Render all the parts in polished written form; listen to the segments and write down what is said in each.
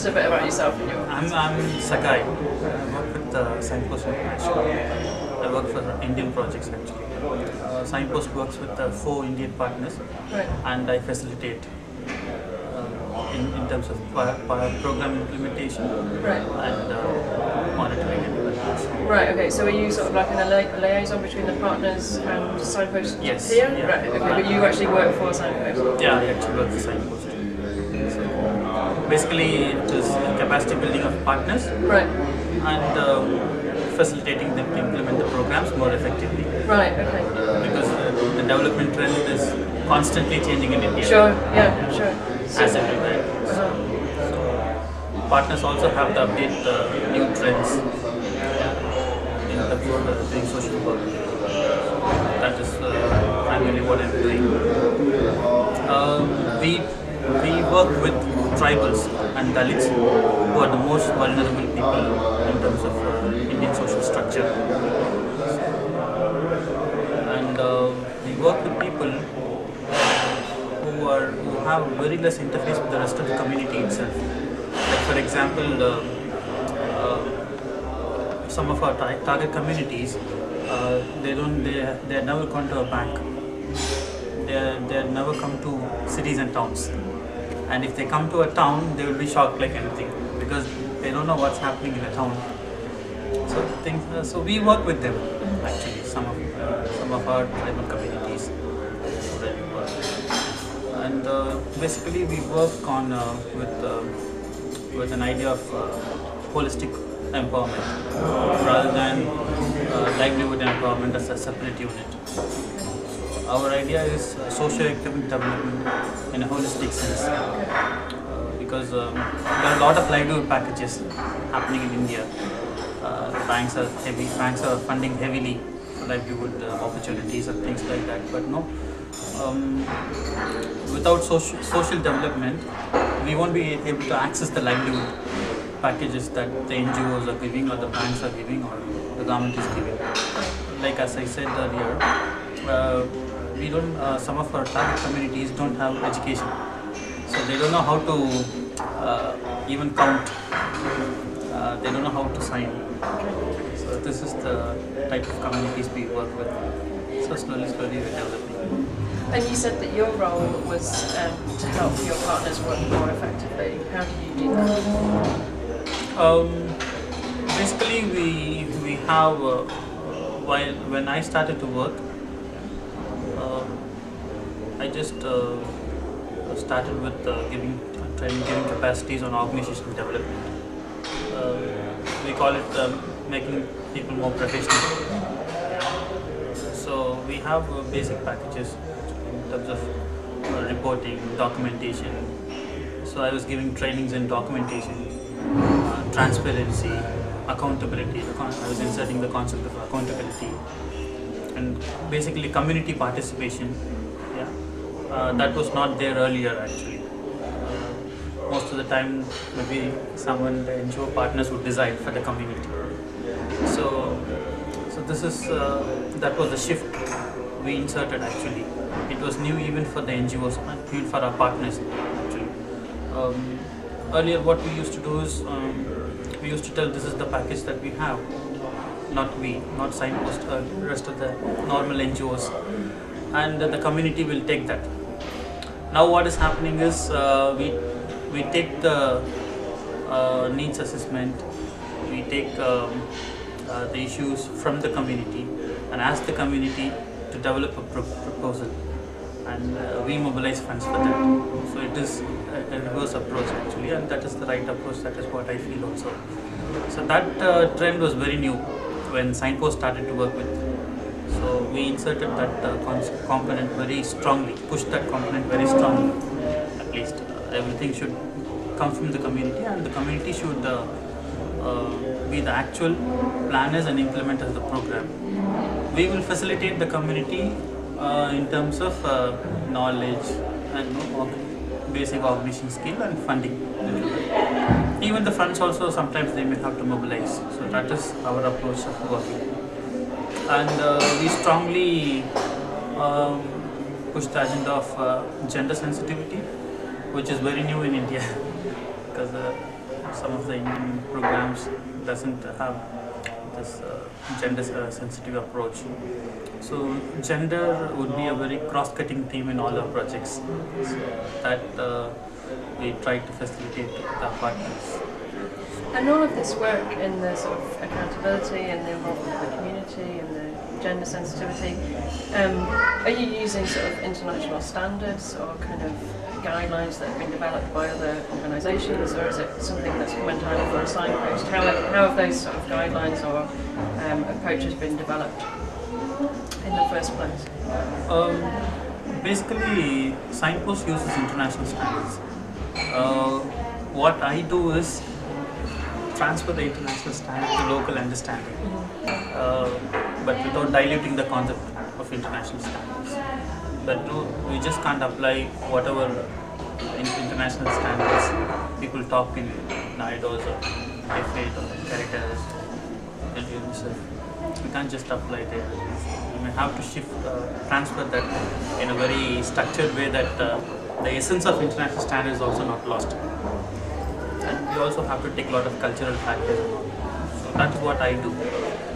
a bit about yourself and your... I'm Sagay. I work with Signpost International. I work for Indian projects actually. Signpost works with 4 Indian partners, Right. and I facilitate in terms of program implementation Right. and monitoring and evaluation. Right, okay, so are you sort of like a liaison between the partners and Signpost Yes, here? yeah. Right, okay, but you actually work for Signpost? Yeah, I actually work for Signpost. So basically, it is capacity building of partners Right. and facilitating them to implement the programs more effectively. Right, okay. Because the development trend is constantly changing in India. Sure, yeah, sure. As everywhere. So partners also have to update the new trends in terms of doing social work. That is primarily what I'm doing. We work with tribals and Dalits, who are the most vulnerable people in terms of Indian social structure. And we work with people who have very less interface with the rest of the community itself. Like for example, some of our target communities, they have never gone to a bank. They have never come to cities and towns. And if they come to a town, they will be shocked like anything because they don't know what's happening in a town. So we work with them actually. Some of our tribal communities. And basically we work on with an idea of holistic empowerment rather than livelihood empowerment as a separate unit. Our idea is socio-economic development in a holistic sense because there are a lot of livelihood packages happening in India. Banks are funding heavily livelihood opportunities and things like that, but no. Without social development, we won't be able to access the livelihood packages that the NGOs are giving, or the banks are giving, or the government is giving. Like as I said earlier, we don't. Some of our target communities don't have education, so they don't know how to even count. They don't know how to sign. So this is the type of communities we work with. So slowly we're developing. And you said that your role was to help your partners work more effectively. How do you do that? Basically, we have when I started to work, I just started with giving capacities on organizational development. We call it making people more professional. So we have basic packages in terms of reporting, documentation. So I was giving trainings in documentation, transparency, accountability. I was inserting the concept of accountability and basically community participation. Yeah, that was not there earlier actually. Most of the time, maybe the NGO partners would decide for the community. So this is that was the shift we inserted actually. It was new even for the NGOs, even for our partners actually. Earlier what we used to do is we used to tell this is the package that we have, not Signpost, rest of the normal NGOs, and the community will take that. Now what is happening is we take the needs assessment, we take the issues from the community and ask the community to develop a proposal, and we mobilize funds for that. So it is a reverse approach actually, and that is the right approach. That is what I feel also. So that trend was very new when Signpost started to work with. So we inserted that component very strongly, pushed that component very strongly. At least everything should come from the community, and the community should be the actual planners and implementers of the program. We will facilitate the community in terms of knowledge and basic organization skill and funding. Even the funds also sometimes they may have to mobilize. So that is our approach of working. And we strongly push the agenda of gender sensitivity, which is very new in India because some of the Indian programs doesn't have this gender sensitive approach. So gender would be a very cross-cutting theme in all our projects. So that we try to facilitate with our partners. And all of this work in the sort of accountability and the involvement of the community and the gender sensitivity, are you using sort of international standards or kind of guidelines that have been developed by other organisations, or is it something that's come entirely from Signpost? How have those sort of guidelines or approaches been developed in the first place? Basically, Signpost uses international standards. What I do is transfer the international standard to local understanding, but without diluting the concept of international standards. But no, we just can't apply whatever international standards people talk in NIDOS or FATE or Caritas and UNICEF. We can't just apply there. We may have to transfer that in a very structured way that the essence of international standards is also not lost. And we also have to take a lot of cultural factors. So that is what I do.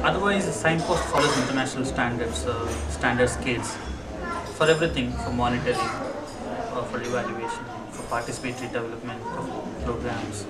Otherwise, Signpost follows international standards, standard scales for everything, for monitoring, for evaluation, for participatory development of programs,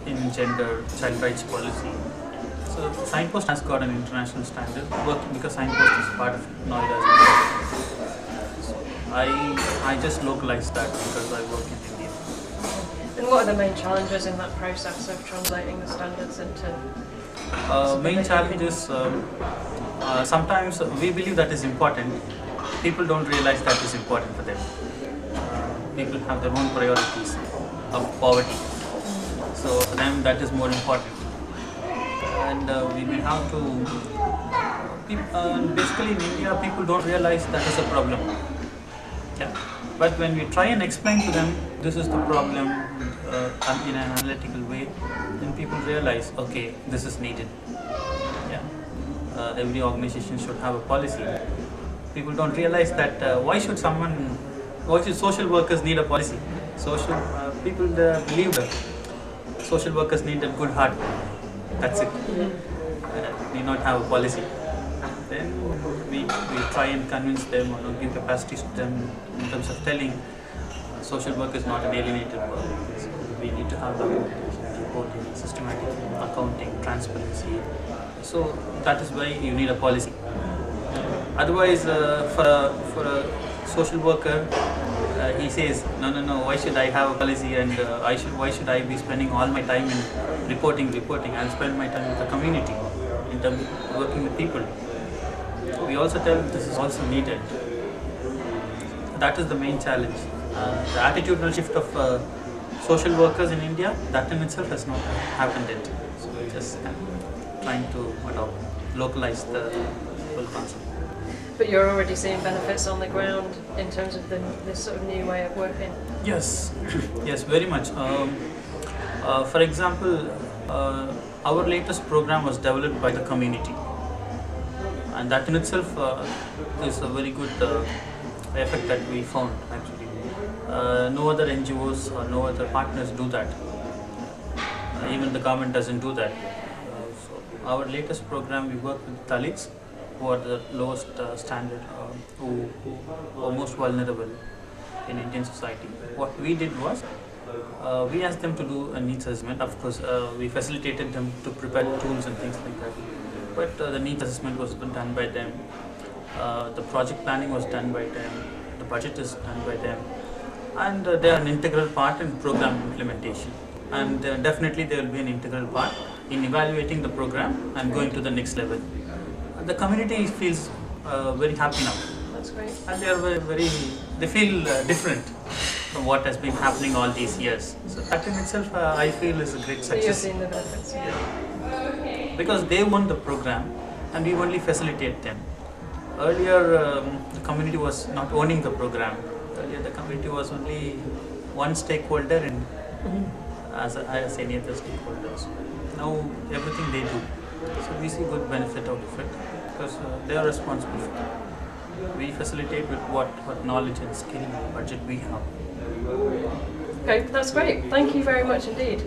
in gender, child rights policy. So Signpost has got an international standard because Signpost is part of NIDOS. So I just localize that because I work in India. And what are the main challenges in that process of translating the standards into? Main challenges, sometimes we believe that is important. People don't realize that is important for them. People have their own priorities of poverty. So for them that is more important. And we may have to, basically in India people don't realize that is a problem. Yeah. But when we try and explain to them this is the problem in an analytical way, then people realize, okay, this is needed. Yeah. Every organization should have a policy. People don't realize that why should social workers need a policy? People believe that social workers need a good heart. That's it. Need not have a policy. Then we try and convince them or give capacities to them in terms of telling social work is not an alienated work. So we need to have documentation, reporting, systematic accounting, transparency. So that is why you need a policy. Otherwise, for a social worker, he says, no, why should I have a policy and why should I be spending all my time in reporting? I'll spend my time with the community, in terms of working with people. We also tell this is also needed. That is the main challenge. The attitudinal shift of social workers in India, that in itself has not happened yet. So we're just trying to localize the whole concept. But you're already seeing benefits on the ground in terms of this sort of new way of working? Yes, yes, very much. For example, our latest program was developed by the community. And that in itself is a very good effect that we found actually. No other NGOs or no other partners do that. Even the government doesn't do that. So our latest program, we work with Dalits, who are the lowest standard, who are most vulnerable in Indian society. What we did was, we asked them to do a needs assessment. Of course, we facilitated them to prepare tools and things like that. But the needs assessment was done by them. The project planning was done by them. The budget is done by them. And they are an integral part in program implementation. And definitely they will be an integral part in evaluating the program and going to the next level. The community feels very happy now. That's great. And they are they feel different from what has been happening all these years. So that in itself, I feel is a great success. So you're seeing the benefits. Yeah. Because they won the program and we only facilitate them. Earlier, the community was not owning the program. Earlier, the community was only one stakeholder and as any other stakeholders. Now, everything they do. So we see good benefit out of it because they are responsible for it. We facilitate with what knowledge and skill and budget we have. Okay, that's great. Thank you very much indeed.